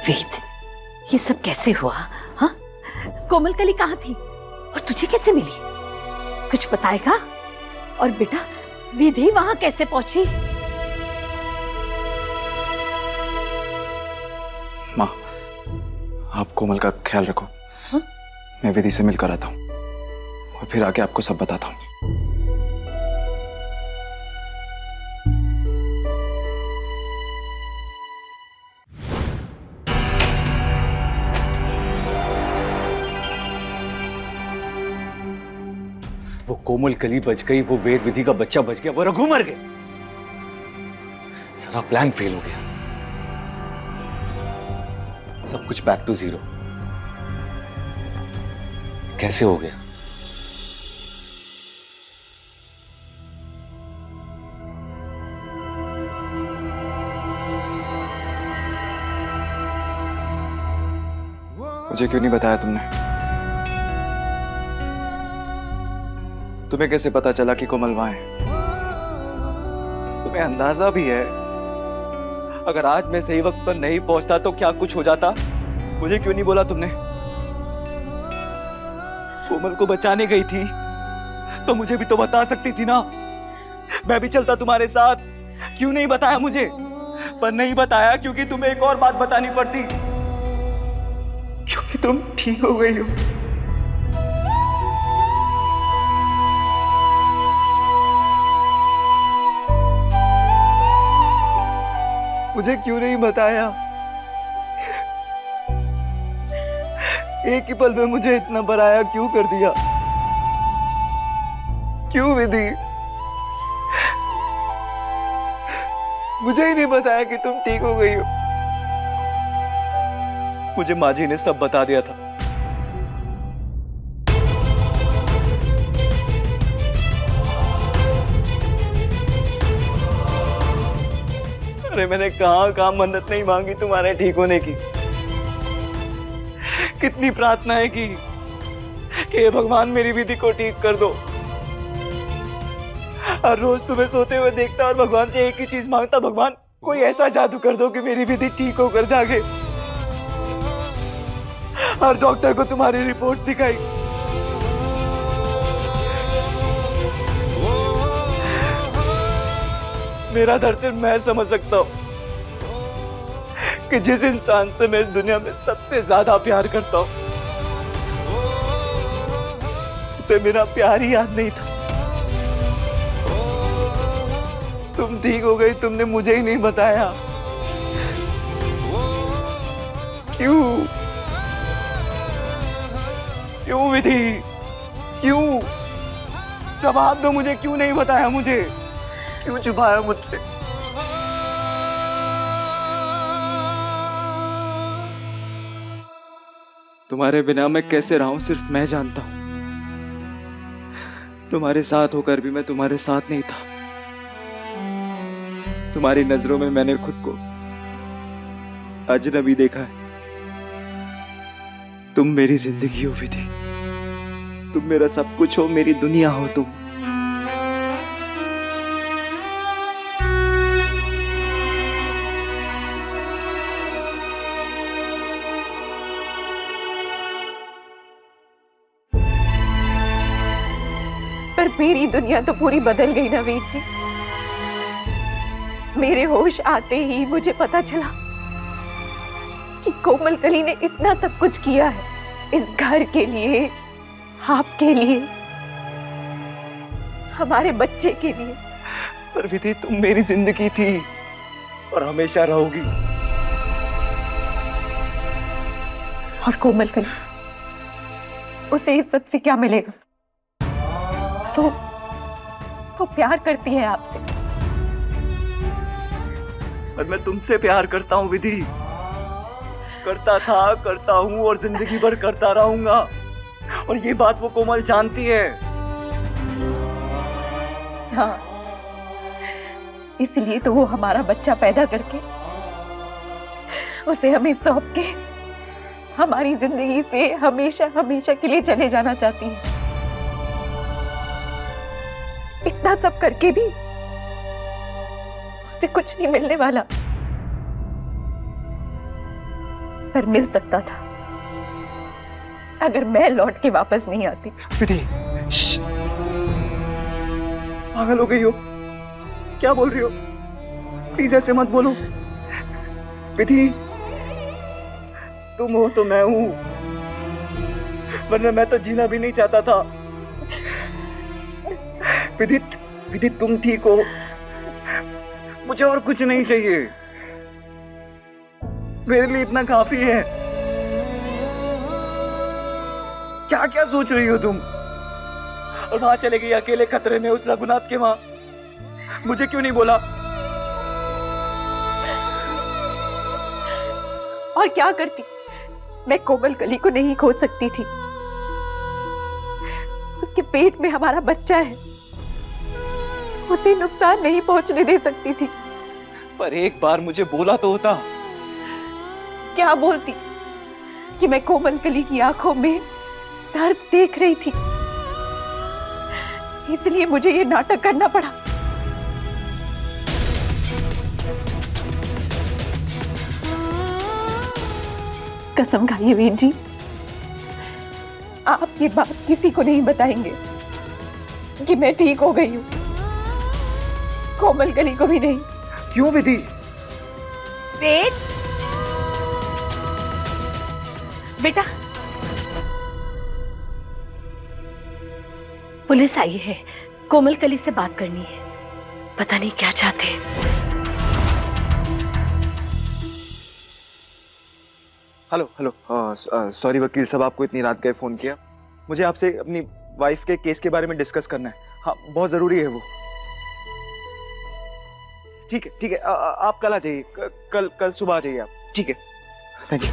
वेद, ये सब कैसे हुआ? हाँ, कोमलकली कहाँ थी और तुझे कैसे मिली? कुछ बताएगा? और बेटा विधि वहां कैसे पहुंची? माँ, आप कोमल का ख्याल रखो। हाँ? मैं विधि से मिलकर आता हूँ और फिर आके आपको सब बताता हूँ। वो कोमल कली बच गई, वो वेद विधि का बच्चा बच गया, वो रघु मर गया। सारा प्लान फेल हो गया। सब कुछ बैक टू जीरो। कैसे हो गया? मुझे क्यों नहीं बताया तुमने? तुम्हें कैसे पता चला कि कोमल वहां है? तुम्हें अंदाजा भी है? अगर आज मैं सही वक्त पर नहीं पहुंचता तो क्या कुछ हो जाता? मुझे क्यों नहीं बोला तुमने? कोमल को बचाने गई थी तो मुझे भी तो बता सकती थी ना। मैं भी चलता तुम्हारे साथ। क्यों नहीं बताया मुझे? पर नहीं बताया क्योंकि तुम्हें एक और बात बतानी पड़ती, क्योंकि तुम ठीक हो गई हो। मुझे क्यों नहीं बताया? एक ही पल में मुझे इतना बराया क्यों कर दिया? क्यों विधि? मुझे ही नहीं बताया कि तुम ठीक हो गई हो। मुझे माँ जी ने सब बता दिया था। अरे मैंने कहाँ मन्नत नहीं मांगी तुम्हारे ठीक होने की। कितनी प्रार्थनाएं की कि हे भगवान मेरी विधि को ठीक कर दो। हर रोज तुम्हें सोते हुए देखता और भगवान से एक ही चीज मांगता, भगवान कोई ऐसा जादू कर दो कि मेरी विधि ठीक होकर जागे। हर डॉक्टर को तुम्हारी रिपोर्ट दिखाई। मेरा दर्द सिर्फ मैं समझ सकता हूं कि जिस इंसान से मैं इस दुनिया में सबसे ज्यादा प्यार करता हूं, उसे मेरा प्यार ही याद नहीं था। तुम ठीक हो गई, तुमने मुझे ही नहीं बताया। क्यों? क्यों विधि? क्यों? जवाब दो मुझे, क्यों नहीं बताया मुझे? क्यों छुपाया मुझसे? तुम्हारे बिना मैं कैसे रहा हूं सिर्फ मैं जानता हूं। तुम्हारे साथ होकर भी मैं तुम्हारे साथ नहीं था। तुम्हारी नजरों में मैंने खुद को अजनबी देखा है। तुम मेरी जिंदगी हो विधि, तुम मेरा सब कुछ हो, मेरी दुनिया हो तुम। पर मेरी दुनिया तो पूरी बदल गई ना वीर जी। मेरे होश आते ही मुझे पता चला कि कोमल कली ने इतना सब कुछ किया है इस घर के लिए, आपके लिए, हमारे बच्चे के लिए। पर विधि तुम मेरी जिंदगी थी और हमेशा रहोगी। और कोमल कली, उसे इस सब से क्या मिलेगा? वो प्यार करती है आपसे। और मैं तुमसे प्यार करता हूँ विधि। करता था, करता हूँ और जिंदगी भर करता रहूंगा। और ये बात वो कोमल जानती है। हाँ, इसलिए तो वो हमारा बच्चा पैदा करके उसे हमें सौंप के हमारी जिंदगी से हमेशा हमेशा के लिए चले जाना चाहती है। इतना सब करके भी उसे कुछ नहीं मिलने वाला। पर मिल सकता था अगर मैं लौट के वापस नहीं आती। विधि, पागल हो गई हो? क्या बोल रही हो? प्लीज ऐसे मत बोलो। विधि, तुम हो तो मैं हूं, वरना मैं तो जीना भी नहीं चाहता था। विधि, विधि तुम ठीक हो, मुझे और कुछ नहीं चाहिए, मेरे लिए इतना काफी है। क्या क्या सोच रही हो तुम? और वहां चले गई अकेले खतरे में उस रघुनाथ के वहां, मुझे क्यों नहीं बोला? और क्या करती, मैं कोमल कली को नहीं खो सकती थी। उसके पेट में हमारा बच्चा है, उसे नुकसान नहीं पहुंचने दे सकती थी। पर एक बार मुझे बोला तो होता। क्या बोलती कि मैं कोमल कली की आंखों में दर्द देख रही थी, इसलिए मुझे ये नाटक करना पड़ा। कसम खाइए वीर जी, आप ये बात किसी को नहीं बताएंगे कि मैं ठीक हो गई हूँ, कोमल कली को भी नहीं। क्यों विधि? वेद, बेटा, पुलिस आई है, कोमल कली से बात करनी है, पता नहीं क्या चाहते हैं। हेलो हेलो, सॉरी वकील साहब, आपको इतनी रात गए फोन किया। मुझे आपसे अपनी वाइफ के केस के बारे में डिस्कस करना है। हाँ, बहुत जरूरी है वो। ठीक है ठीक है, आप कल आ जाइए, कल सुबह आ जाइए आप। ठीक है, थैंक यू।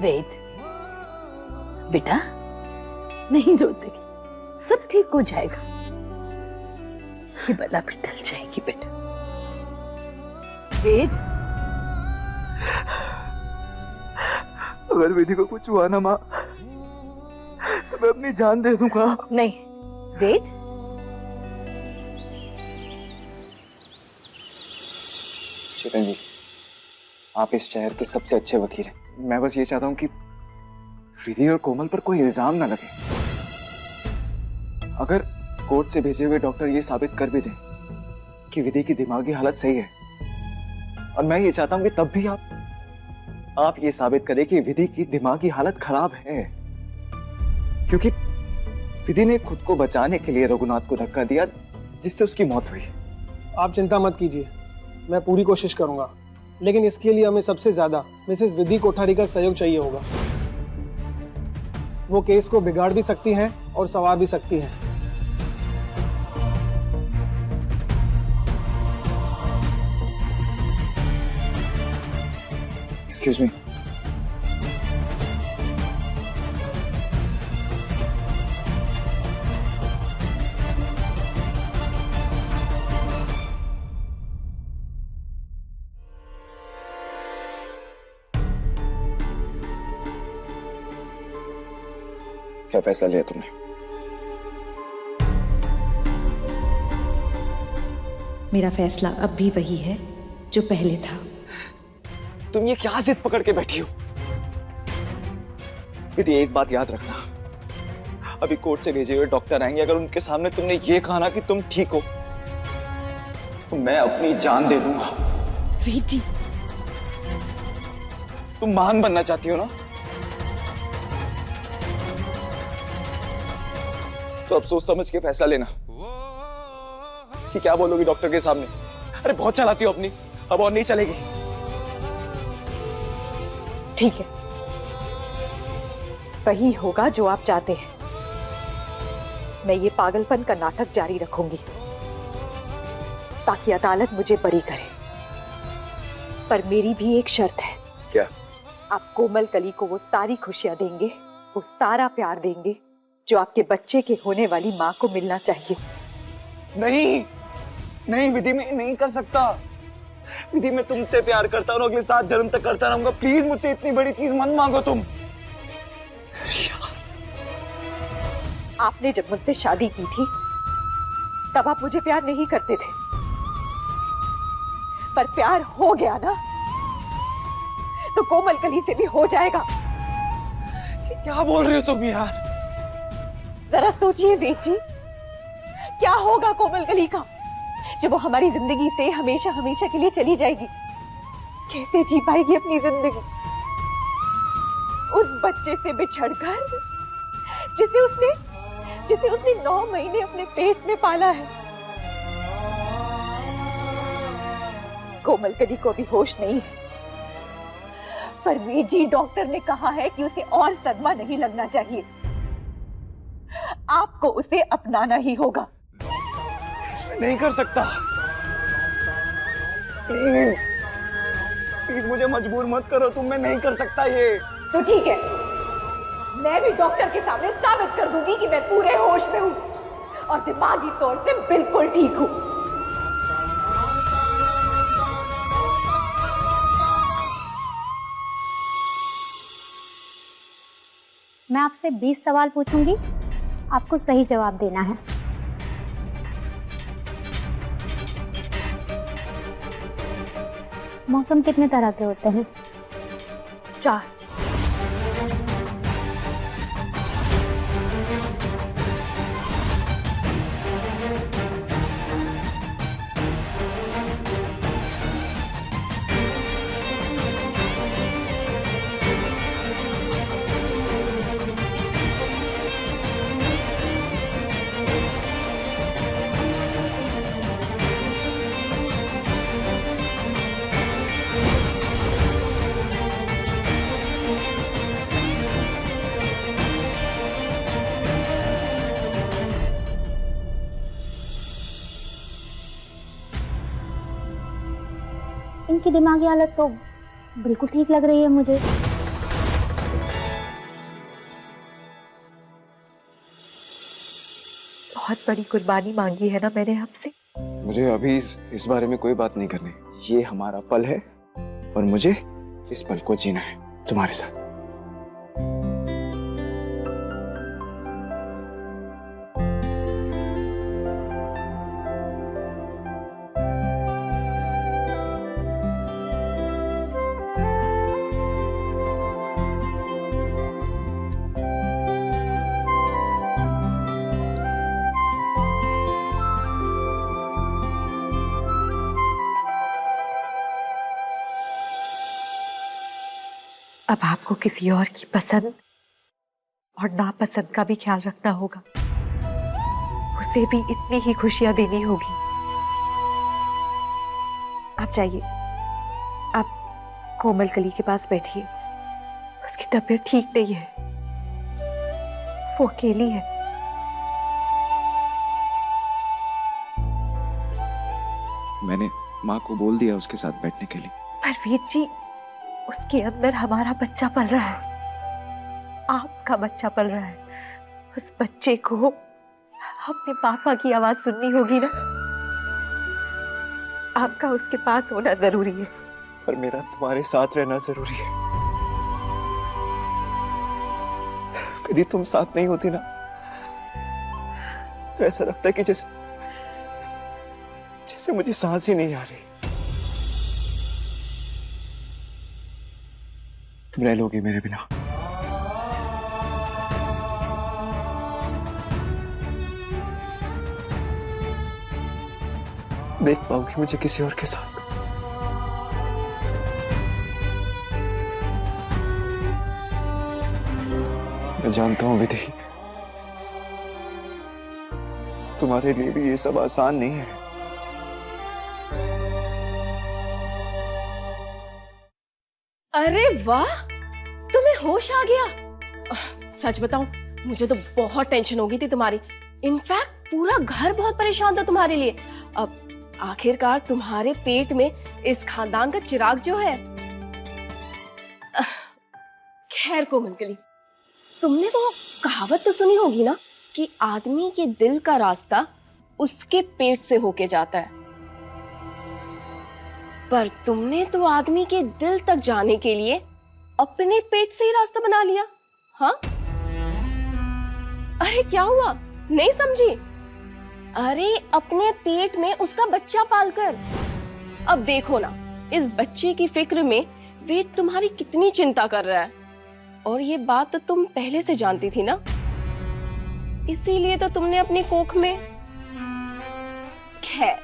वेद, बेटा, नहीं रोते, सब ठीक हो जाएगा, ये बला भी टल जाएगी बेटा। वेद, अगर विधि को कुछ हुआ ना माँ, तो मैं अपनी जान दे दूंगा। नहीं वेद, चेतन जी, आप इस शहर के सबसे अच्छे वकील हैं। मैं बस ये चाहता हूँ कि विधि और कोमल पर कोई इल्जाम ना लगे। अगर कोर्ट से भेजे हुए डॉक्टर ये साबित कर भी दें कि विधि की दिमागी हालत सही है, और मैं ये चाहता हूँ कि तब भी आप ये साबित करें कि विधि की दिमागी हालत खराब है, क्योंकि विधि ने खुद को बचाने के लिए रघुनाथ को धक्का दिया, जिससे उसकी मौत हुई। आप चिंता मत कीजिए, मैं पूरी कोशिश करूंगा, लेकिन इसके लिए हमें सबसे ज्यादा मिसेस विधि कोठारी का सहयोग चाहिए होगा। वो केस को बिगाड़ भी सकती हैं और संवार भी सकती हैं। एक्सक्यूज मी, क्या फैसला लिया तुमने? मेरा फैसला अब भी वही है जो पहले था। तुम ये क्या जिद पकड़ के बैठी हो? विधि, एक बात याद रखना, अभी कोर्ट से भेजे हुए डॉक्टर आएंगे, अगर उनके सामने तुमने ये कहा ना कि तुम ठीक हो, तो मैं अपनी जान दे दूंगा। वीर जी, तुम महान बनना चाहती हो ना, तो अब सोच समझ के फैसला लेना कि क्या बोलोगी डॉक्टर के सामने। अरे बहुत चलाती हो अपनी, अब और नहीं चलेगी। ठीक है, वही होगा जो आप चाहते हैं। मैं ये पागलपन का नाटक जारी रखूंगी ताकि अदालत मुझे बरी करे, पर मेरी भी एक शर्त है। क्या? आप कोमल कली को वो सारी खुशियां देंगे, वो सारा प्यार देंगे जो आपके बच्चे के होने वाली माँ को मिलना चाहिए। नहीं नहीं विधि, मैं नहीं कर सकता। विधि मैं तुमसे प्यार करता हूँ, अगले 7 जन्म तक करता रहूंगा। प्लीज मुझसे इतनी बड़ी चीज मत मांगो तुम। आपने जब मुझसे शादी की थी तब आप मुझे प्यार नहीं करते थे, पर प्यार हो गया ना तो कोमल कली से भी हो जाएगा। क्या बोल रहे हो तुम यार? जरा सोचिए वेद जी, क्या होगा कोमल कली का जब वो हमारी जिंदगी से हमेशा हमेशा के लिए चली जाएगी? कैसे जी पाएगी अपनी जिंदगी उस बच्चे से बिछड़कर जिसे उसने 9 महीने अपने पेट में पाला है? कोमल कली को भी होश नहीं है, पर वेद जी डॉक्टर ने कहा है कि उसे और सदमा नहीं लगना चाहिए। आपको उसे अपनाना ही होगा। नहीं कर सकता, प्लीज प्लीज मुझे मजबूर मत करो तुम, मैं नहीं कर सकता ये। तो ठीक है, मैं भी डॉक्टर के सामने साबित कर दूंगी कि मैं पूरे होश में हूं और दिमागी तौर से बिल्कुल ठीक हूं। मैं आपसे 20 सवाल पूछूंगी, आपको सही जवाब देना है। मौसम कितने तरह के होते हैं? 4। इनकी दिमागी हालत तो बिल्कुल ठीक लग रही है मुझे। बहुत बड़ी कुर्बानी मांगी है ना मैंने आपसे। मुझे अभी इस बारे में कोई बात नहीं करनी। ये हमारा पल है और मुझे इस पल को जीना है तुम्हारे साथ। अब आपको किसी और की पसंद और नापसंद का भी ख्याल रखना होगा। उसे भी इतनी ही खुशियां देनी होगी। आप जाइए, आप कोमल कली के पास बैठिए। उसकी तबीयत ठीक नहीं है, वो अकेली है। मैंने माँ को बोल दिया उसके साथ बैठने के लिए। पर वीर जी, उसके अंदर हमारा बच्चा पल रहा है, आपका बच्चा पल रहा है। उस बच्चे को अपने पापा की आवाज सुननी होगी ना। आपका उसके पास होना जरूरी है। पर मेरा तुम्हारे साथ रहना जरूरी है। यदि तुम साथ नहीं होती ना तो ऐसा लगता है कि जैसे मुझे सांस ही नहीं आ रही। तुम रह लोगी मेरे बिना? देख पाओगी मुझे किसी और के साथ? मैं जानता हूं विधि, तुम्हारे लिए भी ये सब आसान नहीं है। अरे वाह, तुम्हें होश आ गया। सच बताऊं, मुझे तो बहुत टेंशन हो गई थी तुम्हारी। इनफैक्ट पूरा घर बहुत परेशान था तुम्हारे लिए। अब आखिरकार तुम्हारे पेट में इस खानदान का चिराग जो है। खैर कोमल कली, तुमने वो कहावत तो सुनी होगी ना कि आदमी के दिल का रास्ता उसके पेट से होके जाता है। पर तुमने तो आदमी के दिल तक जाने के लिए अपने पेट से ही रास्ता बना लिया। हाँ, अरे क्या हुआ, नहीं समझी? अरे अपने पेट में उसका बच्चा पालकर। अब देखो ना, इस बच्चे की फिक्र में वेद तुम्हारी कितनी चिंता कर रहा है, और ये बात तो तुम पहले से जानती थी ना, इसीलिए तो तुमने अपनी कोख में। खैर,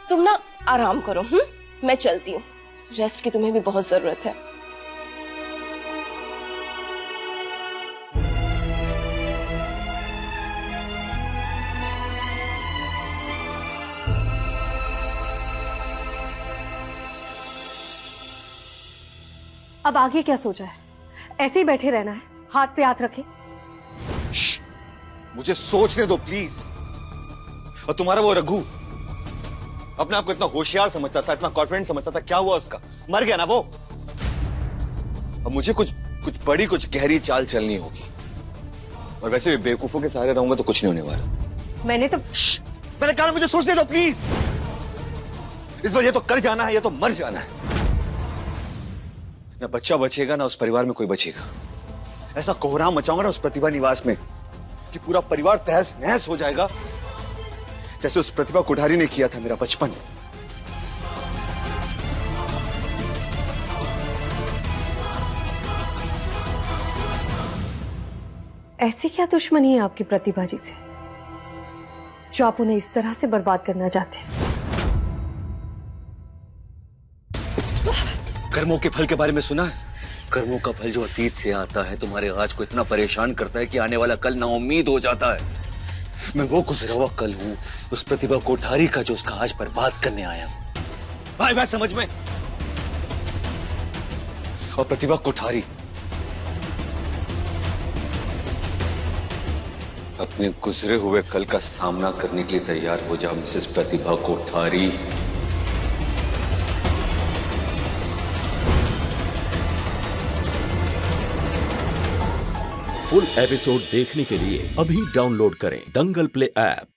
तुम ना आराम करो, मैं चलती हूँ, रेस्ट की तुम्हें भी बहुत जरूरत है। अब आगे क्या सोचा है? ऐसे ही बैठे रहना है, हाथ पे हाथ रखे? मुझे सोचने दो प्लीज। और तुम्हारा वो रघु अपने आप को इतना होशियार समझता था, इतना कॉन्फिडेंट समझता था, क्या हुआ उसका? मर गया ना वो। अब मुझे कुछ बड़ी, कुछ गहरी चाल चलनी होगी, और वैसे भी बेवकूफों के सहारे रहूंगा तो कुछ नहीं होने वाला। मैंने कहा मुझे सोचने दो प्लीज। इस बार ये तो कर जाना है, ये तो मर जाना है। ना बच्चा बचेगा, ना उस परिवार में कोई बचेगा। ऐसा कोहराम मचाऊंगा ना उस प्रतिभा निवास में कि पूरा परिवार तहस नहस हो जाएगा, जैसे उस प्रतिभा कोठारी ने किया था मेरा बचपन। ऐसी क्या दुश्मनी है आपकी प्रतिभा जी से जो आप उन्हें इस तरह से बर्बाद करना चाहते हैं? कर्मों के फल के बारे में सुना है? कर्मों का फल जो अतीत से आता है तुम्हारे आज को इतना परेशान करता है कि आने वाला कल नाउम्मीद हो जाता है। मैं वो गुजरा हुआ कल हूं, उस प्रतिभा कोठारी का जो उसका आज बर्बाद करने आया हूं। भाई बात समझ में? और प्रतिभा कोठारी अपने गुजरे हुए कल का सामना करने के लिए तैयार हो जाओ मिसेस प्रतिभा कोठारी। फुल एपिसोड देखने के लिए अभी डाउनलोड करें दंगल प्ले ऐप।